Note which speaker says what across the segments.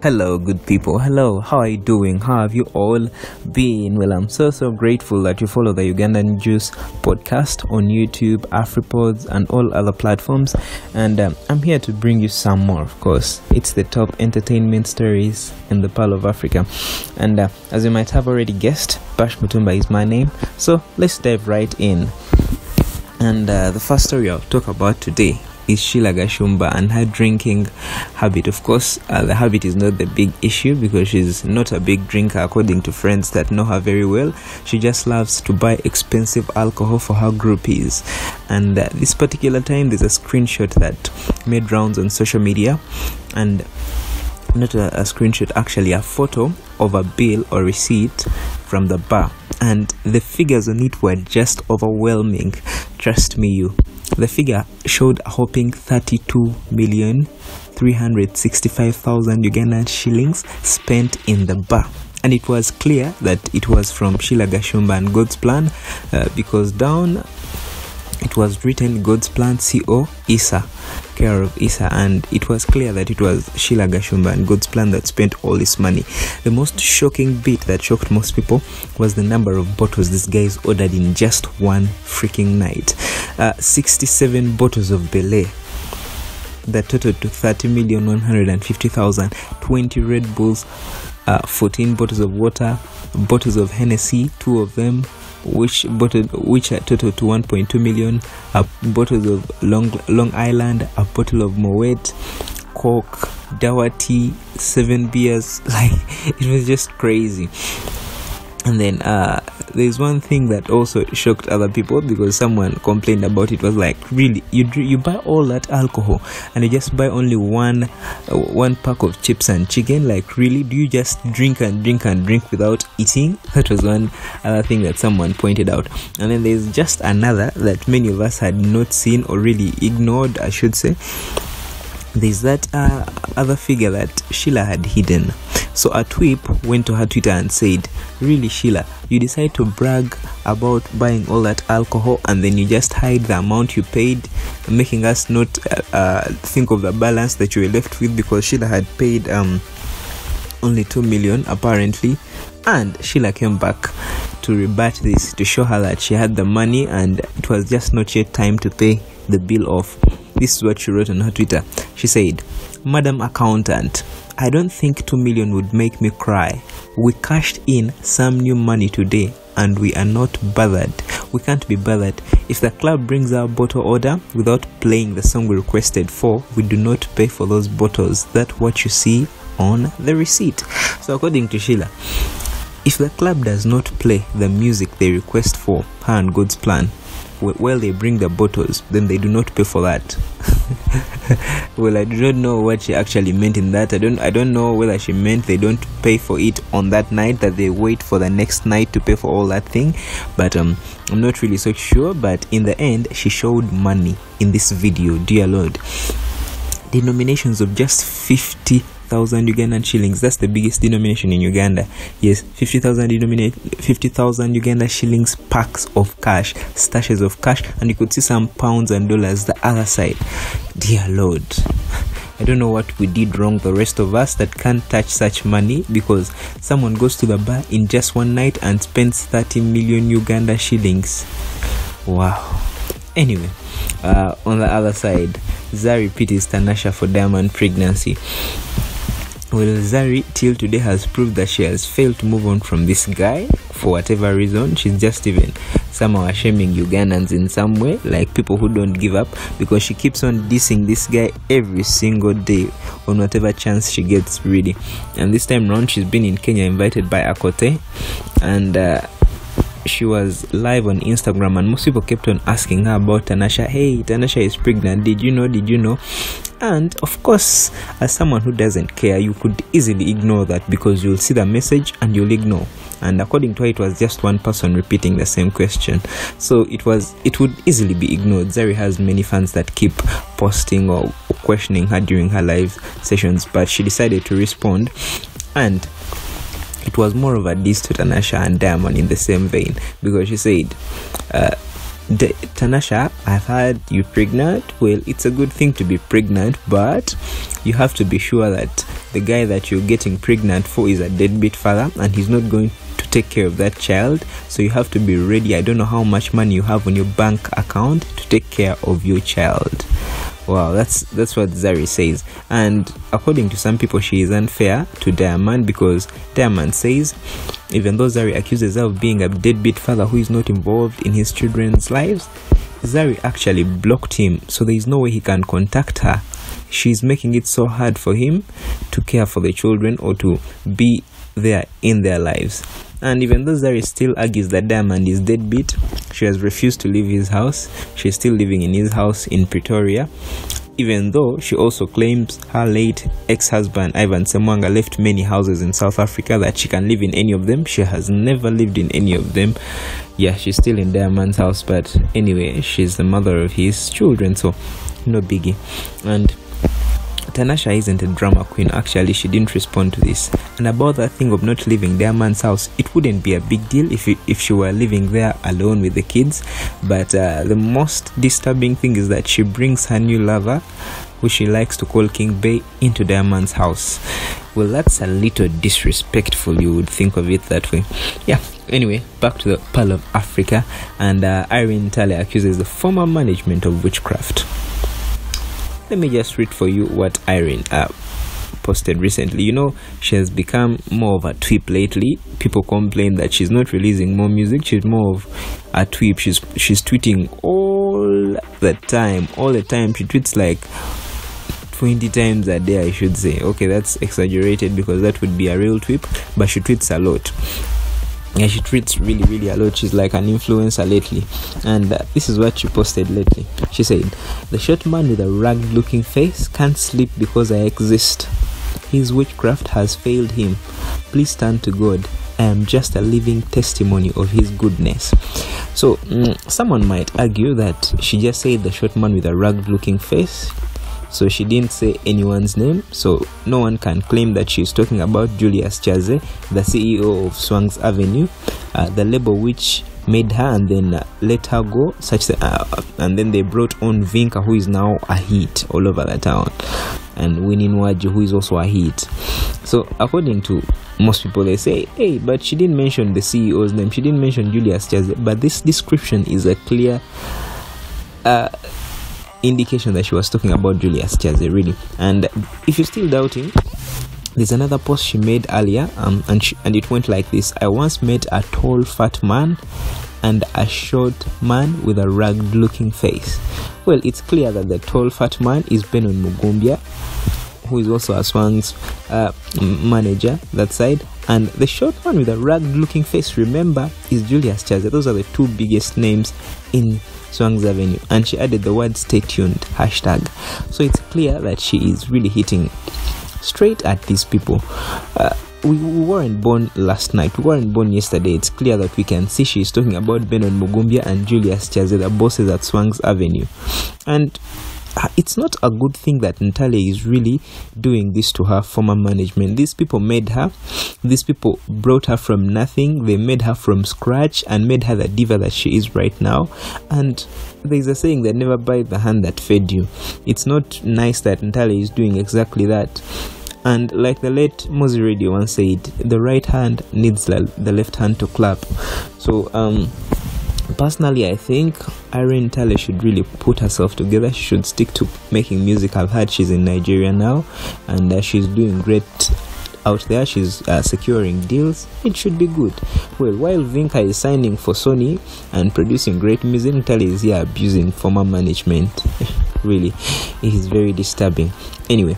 Speaker 1: Hello, good people. Hello, how are you doing? How have you all been? Well, I'm so grateful that you follow the Ugandan Juice podcast on YouTube, AfriPods, and all other platforms. And I'm here to bring you some more, of course. It's the top entertainment stories in the Pearl of Africa. And as you might have already guessed, Bash Mutumba is my name. So let's dive right in. And the first story I'll talk about today is Sheila Gashumba and her drinking habit. Of course, the habit is not the big issue because she's not a big drinker according to friends that know her very well. She just loves to buy expensive alcohol for her groupies. And this particular time, there's a screenshot that made rounds on social media, and not a screenshot, actually a photo of a bill or receipt from the bar, and the figures on it were just overwhelming. Trust me, the figure showed a whopping 32,365,000 Ugandan shillings spent in the bar. And it was clear that it was from Sheila Gashumba and God's Plan, because down it was written God's Plan CO Isa, care of Isa, and it was clear that it was Sheila Gashumba and God's Plan that spent all this money. The most shocking bit that shocked most people was the number of bottles these guys ordered in just one freaking night. 67 bottles of Belay that totaled to 30,150,000, 20 Red Bulls, 14 bottles of water, bottles of Hennessy, 2 of them, which totaled to 1.2 million, bottles of Long Island, a bottle of Moet, Coke, Dawa tea, 7 beers. Like, it was just crazy. And then there's one thing that also shocked other people, because someone complained about it. Was like, really, you buy all that alcohol and you just buy only one pack of chips and chicken? Like, really, do you just drink and drink and drink without eating? That was one other thing that someone pointed out. And then there's just another that many of us had not seen, or really ignored, I should say. There's that other figure that Sheila had hidden. So a tweep went to her Twitter and said, really, Sheila, you decide to brag about buying all that alcohol and then you just hide the amount you paid, making us not think of the balance that you were left with, because Sheila had paid only 2 million apparently. And Sheila came back to rebut this, to show her that she had the money and it was just not yet time to pay the bill off. This is what she wrote on her Twitter. She said, Madam Accountant, I don't think 2 million would make me cry. We cashed in some new money today and we are not bothered. We can't be bothered. If the club brings our bottle order without playing the song we requested for, we do not pay for those bottles. That's what you see on the receipt. So according to Sheila, if the club does not play the music they request for, her and God's Plan, while they bring the bottles, then they do not pay for that. Well, I do not know what she actually meant in that. I don't know whether she meant they don't pay for it on that night, that they wait for the next night to pay for all that thing. But I'm not really so sure. But in the end, she showed money in this video. Dear Lord, denominations of just 50,000 Ugandan shillings. That's the biggest denomination in Uganda. Yes, 50,000 Uganda shillings, packs of cash, stashes of cash, and you could see some pounds and dollars the other side. Dear Lord, I don't know what we did wrong, the rest of us, that can't touch such money, because someone goes to the bar in just one night and spends 30 million Uganda shillings. Wow. Anyway, on the other side, Zari pities Tanasha for diamond pregnancy. Well, Zari till today has proved that she has failed to move on from this guy for whatever reason. She's just even somehow shaming Ugandans in some way, like people who don't give up, because she keeps on dissing this guy every single day on whatever chance she gets, really. And this time round, she's been in Kenya, invited by Akote, and she was live on Instagram, and most people kept on asking her about Tanasha. Hey, Tanasha is pregnant. Did you know? And of course, as someone who doesn't care, you could easily ignore that, because you'll see the message and you'll ignore. And according to her, it was just one person repeating the same question, so it would easily be ignored. Zari has many fans that keep posting or questioning her during her live sessions, but she decided to respond, and it was more of a diss to Tanasha and Diamond in the same vein, because she said, Tanasha, I've heard you pregnant. Well, it's a good thing to be pregnant, but you have to be sure that the guy that you're getting pregnant for is a deadbeat father and he's not going to take care of that child, so you have to be ready. I don't know how much money you have on your bank account to take care of your child. Wow, that's what Zari says. And according to some people, she is unfair to Diamond, because Diamond says even though Zari accuses her of being a deadbeat father who is not involved in his children's lives, Zari actually blocked him, so there is no way he can contact her. She's making it so hard for him to care for the children or to be there in their lives. And even though Zari still argues that Diamond is deadbeat, she has refused to leave his house. She's still living in his house in Pretoria, even though she also claims her late ex-husband Ivan Semwanga left many houses in South Africa, that she can live in any of them. She has never lived in any of them. Yeah, she's still in Diamond's house, but anyway, she's the mother of his children, so no biggie. And Tanasha isn't a drama queen. Actually, she didn't respond to this. And about that thing of not leaving Diamond's house, it wouldn't be a big deal if she were living there alone with the kids. But the most disturbing thing is that she brings her new lover, who she likes to call King Bay, into Diamond's house. Well, that's a little disrespectful, you would think of it that way. Yeah, anyway, back to the Pearl of Africa. And Irene Ntale accuses the former management of witchcraft. Let me just read for you what Irene posted recently. You know, she has become more of a tweep lately. People complain that she's not releasing more music. She's more of a tweep. She's tweeting all the time. She tweets like 20 times a day, I should say. Okay, that's exaggerated because that would be a real tweep, but she tweets a lot. Yeah, she tweets really a lot. She's like an influencer lately. And this is what she posted lately. She said, "The short man with a rugged looking face can't sleep because I exist. His witchcraft has failed him. Please turn to God. I am just a living testimony of his goodness." So someone might argue that she just said the short man with a rugged looking face, so she didn't say anyone's name, so no one can claim that she's talking about Julius Chaze, the CEO of Swang's Avenue, the label which made her and then let her go, and then they brought on Vinka, who is now a hit all over the town, and Winnie Nwaju, who is also a hit. So according to most people, they say, hey, but she didn't mention the CEO's name, she didn't mention Julius Chaze. But this description is a clear indication that she was talking about Julius Chaze, really. And if you're still doubting, there's another post she made earlier, and it went like this: "I once met a tall fat man and a short man with a rugged looking face." Well, it's clear that the tall fat man is Benon Mugumbia, who is also a Swang's manager that side, and the short man with a rugged looking face, remember, is Julius Chaze. Those are the two biggest names in Swang's Avenue. And she added the word "stay tuned" hashtag. So it's clear that she is really hitting straight at these people. We weren't born last night, we weren't born yesterday. It's clear that we can see she's talking about Benon Mugumbia and Julius Chaze, the bosses at Swang's Avenue. And it's not a good thing that Ntale is really doing this to her former management. These people made her. These people brought her from nothing. They made her from scratch and made her the diva that she is right now. And there's a saying that never bite the hand that fed you. It's not nice that Ntale is doing exactly that. And like the late Mozi Radio once said, the right hand needs the left hand to clap. So personally, I think Irene Ntale should really put herself together. She should stick to making music. I've heard she's in Nigeria now, and she's doing great out there. She's securing deals. It should be good. Well, while Vinka is signing for Sony and producing great music, Ntale is here abusing former management. Really, it is very disturbing. Anyway,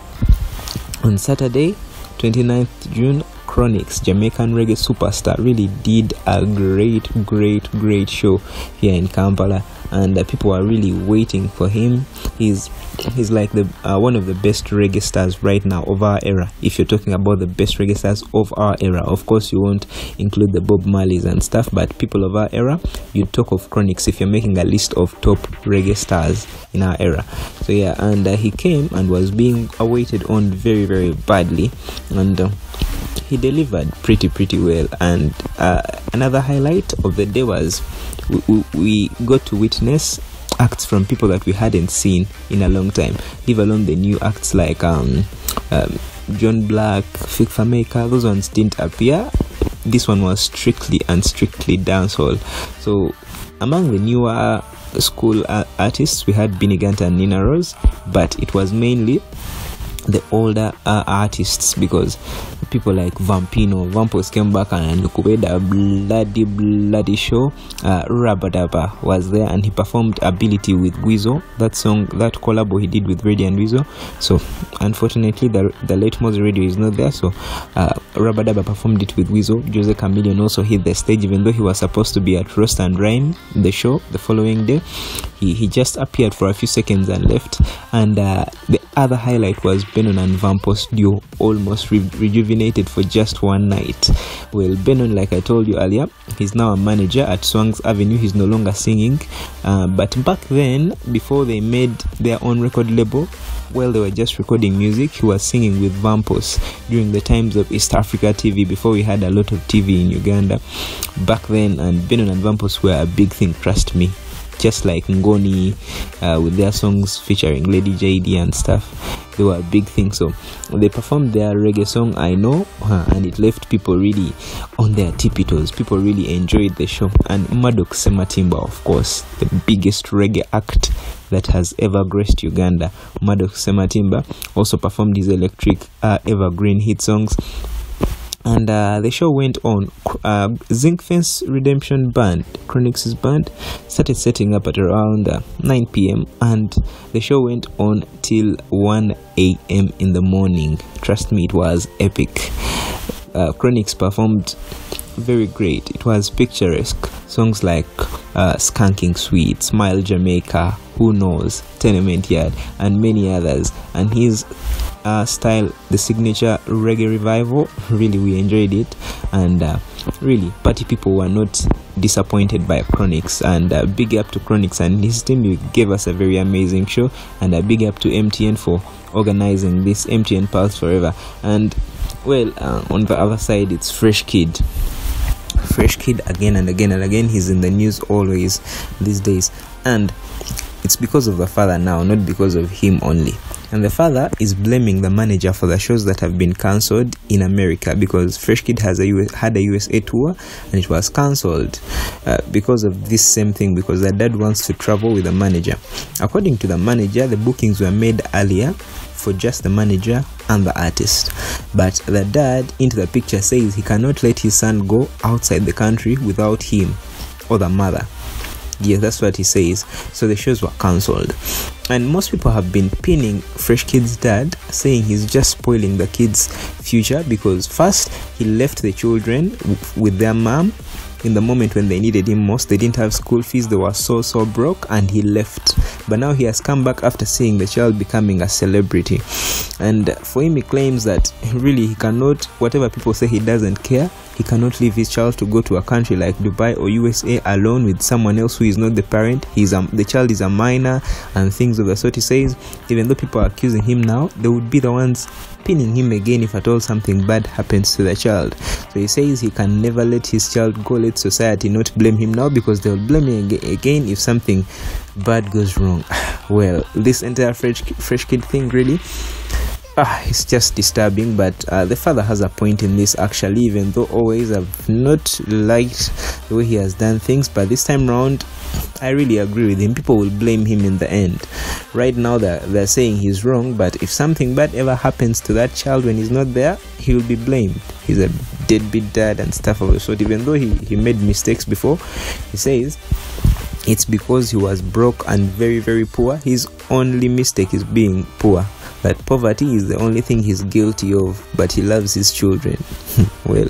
Speaker 1: on Saturday, 29th June, Chronix, Jamaican reggae superstar, really did a great show here in Kampala, and people are really waiting for him. He's like the one of the best reggae stars right now of our era. If you're talking about the best reggae stars of our era, of course you won't include the Bob Marleys and stuff, but people of our era, you talk of Chronix if you're making a list of top reggae stars in our era. So yeah, and he came and was being awaited on very badly, and he delivered pretty well. And another highlight of the day was we got to witness acts from people that we hadn't seen in a long time, leave alone the new acts like John Black, Fifth Maker, those ones didn't appear. This one was strictly dancehall. So among the newer school artists, we had Binigant and Nina Rose, but it was mainly the older artists, because people like Vampos came back and made a bloody show. Rabadaba was there and he performed Ability with Guizo, that collab he did with Reddy and Guizo. So unfortunately the late Mose Radio is not there, so Rabadaba performed it with Guizo. Jose Chameleon also hit the stage, even though he was supposed to be at Roast and Rhyme, the show, the following day. He just appeared for a few seconds and left. And the other highlight was Benon and Vampos duo, almost rejuvenated for just one night. Well, Benon, like I told you earlier, he's now a manager at Swangs Avenue. He's no longer singing, but back then, before they made their own record label, while they were just recording music, he was singing with Vampos during the times of East Africa TV, before we had a lot of TV in Uganda back then. And Benon and Vampos were a big thing, trust me. Just like Ngoni with their songs featuring Lady JD and stuff, they were a big thing. So they performed their reggae song I Know, and it left people really on their tippy toes. People really enjoyed the show. And Maddox Sematimba, of course, the biggest reggae act that has ever graced Uganda, Maddox Sematimba also performed his electric evergreen hit songs. And the show went on. Zinc Fence Redemption Band, Chronix's band, started setting up at around 9 p.m. and the show went on till 1 a.m. in the morning. Trust me, it was epic. Chronix performed very great. It was picturesque. Songs like Skanking Sweet, Smile Jamaica, Who Knows, Tenement Yard, and many others. And his style, the signature reggae revival, really we enjoyed it. And really party people were not disappointed by Chronix. And big up to Chronix and his team. He gave us a very amazing show. And a big up to MTN for organizing this, MTN Pulse Forever. And well, on the other side, it's Fresh Kid again and again and again. He's in the news always these days, and it's because of the father now, not because of him only. And the father is blaming the manager for the shows that have been cancelled in America, because Fresh Kid had a USA tour and it was cancelled because of this same thing, because the dad wants to travel with the manager. According to the manager, the bookings were made earlier for just the manager and the artist, but the dad into the picture says he cannot let his son go outside the country without him or the mother. Yes, that's what he says. So the shows were cancelled, and most people have been pinning Fresh Kid's dad, saying he's just spoiling the kids' future, because first he left the children with their mom in the moment when they needed him most. They didn't have school fees, they were so broke, and he left. But now he has come back after seeing the child becoming a celebrity. And for him, he claims that really he cannot, whatever people say, he doesn't care. He cannot leave his child to go to a country like Dubai or USA alone with someone else who is not the parent. The child is a minor and things of the sort. He says even though people are accusing him now, they would be the ones pinning him again if at all something bad happens to the child. So he says he can never let his child go, let society not blame him now, because they'll blame him again if something bad goes wrong. Well, this entire Fresh Kid thing really, it's just disturbing. But the father has a point in this, actually, even though always I've not liked the way he has done things, but this time round I really agree with him. People will blame him in the end. Right now they're saying he's wrong, but if something bad ever happens to that child when he's not there, he will be blamed. He's a deadbeat dad and stuff of the sort. Even though he made mistakes before, he says it's because he was broke and very, very poor. His only mistake is being poor. That poverty is the only thing he's guilty of, but he loves his children. Well,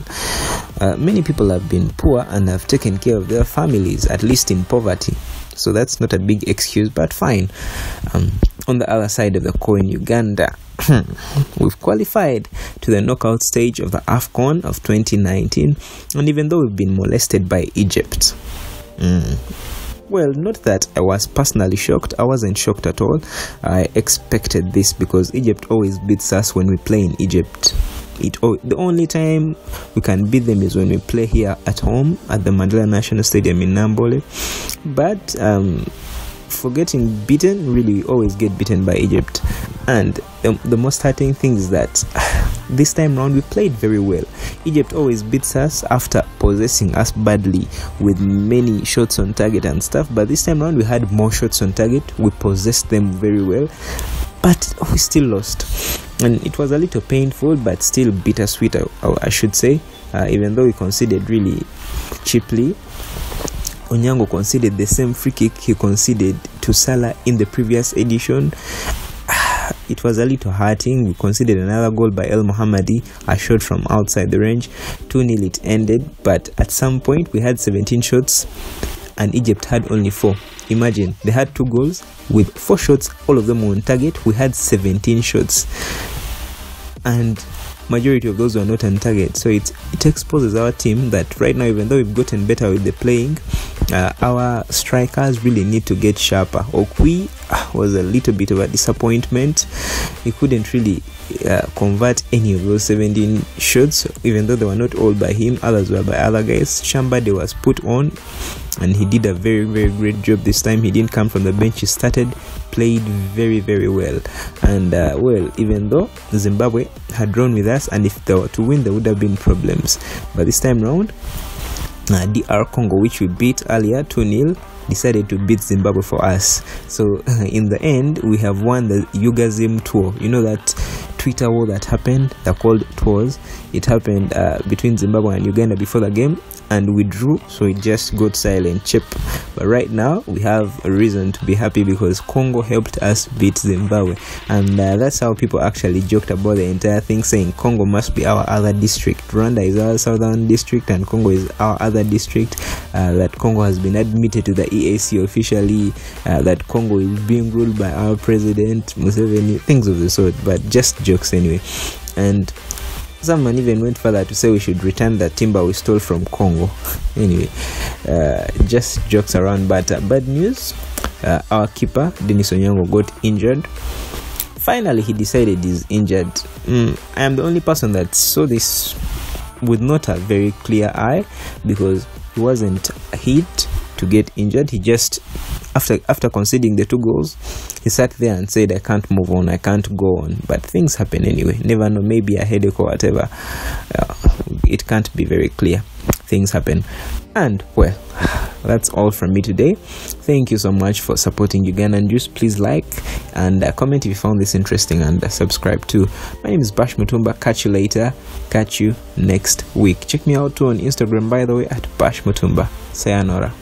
Speaker 1: many people have been poor and have taken care of their families, at least in poverty. So that's not a big excuse, but fine. On the other side of the coin, Uganda, we've qualified to the knockout stage of the AFCON of 2019, and even though we've been molested by Egypt, well, not that I was personally shocked. I wasn't shocked at all. I expected this, because Egypt always beats us when we play in Egypt. The only time we can beat them is when we play here at home at the Mandela National Stadium in Nambole. But for getting beaten, really we always get beaten by Egypt. And the most hurting thing is that this time round we played very well. Egypt always beats us after possessing us badly with many shots on target and stuff, but this time round we had more shots on target. We possessed them very well, but we still lost, and it was a little painful, but still bittersweet, I should say. Even though we conceded really cheaply. Onyango conceded the same free kick he conceded to Salah in the previous edition. It was a little hurting. We conceded another goal by El Mohammadi, a shot from outside the range. 2-0 it ended, but at some point we had 17 shots and Egypt had only 4. Imagine, they had 2 goals with 4 shots, all of them were on target. We had 17 shots and majority of those were not on target. So it exposes our team that right now, even though we've gotten better with the playing, our strikers really need to get sharper. Okwi was a little bit of a disappointment. He couldn't really convert any of those 17 shots, even though they were not all by him, others were by other guys. Shambade was put on and he did a very, very great job this time. He didn't come from the bench, he started, played very, very well. And well, even though Zimbabwe had drawn with us, and if they were to win there would have been problems, but this time round DR Congo, which we beat earlier 2-0, decided to beat Zimbabwe for us. So in the end we have won the Yugazim tour. You know that Twitter war that happened, they're called tours. It happened between Zimbabwe and Uganda before the game, and we drew, so it just got silent chip. But right now we have a reason to be happy because Congo helped us beat Zimbabwe, and that's how people actually joked about the entire thing, saying Congo must be our other district. Rwanda is our southern district and Congo is our other district. That Congo has been admitted to the EAC officially, that Congo is being ruled by our president Museveni, things of the sort, but just jokes anyway. And someone even went further to say we should return the timber we stole from Congo. Anyway, just jokes around. But bad news, our keeper Denis Onyango got injured. Finally he decided he's injured. I am the only person that saw this with not a very clear eye, because he wasn't hit to get injured. He just, after conceding the 2 goals, he sat there and said, I can't move on, I can't go on. But things happen anyway. Never know, maybe a headache or whatever. It can't be very clear. Things happen. And well, that's all from me today. Thank you so much for supporting Ugandan Juice. Please like and comment if you found this interesting, and subscribe too. My name is Bash Mutumba. Catch you later. Catch you next week. Check me out too on Instagram, by the way, at Bash Mutumba. Sayonara.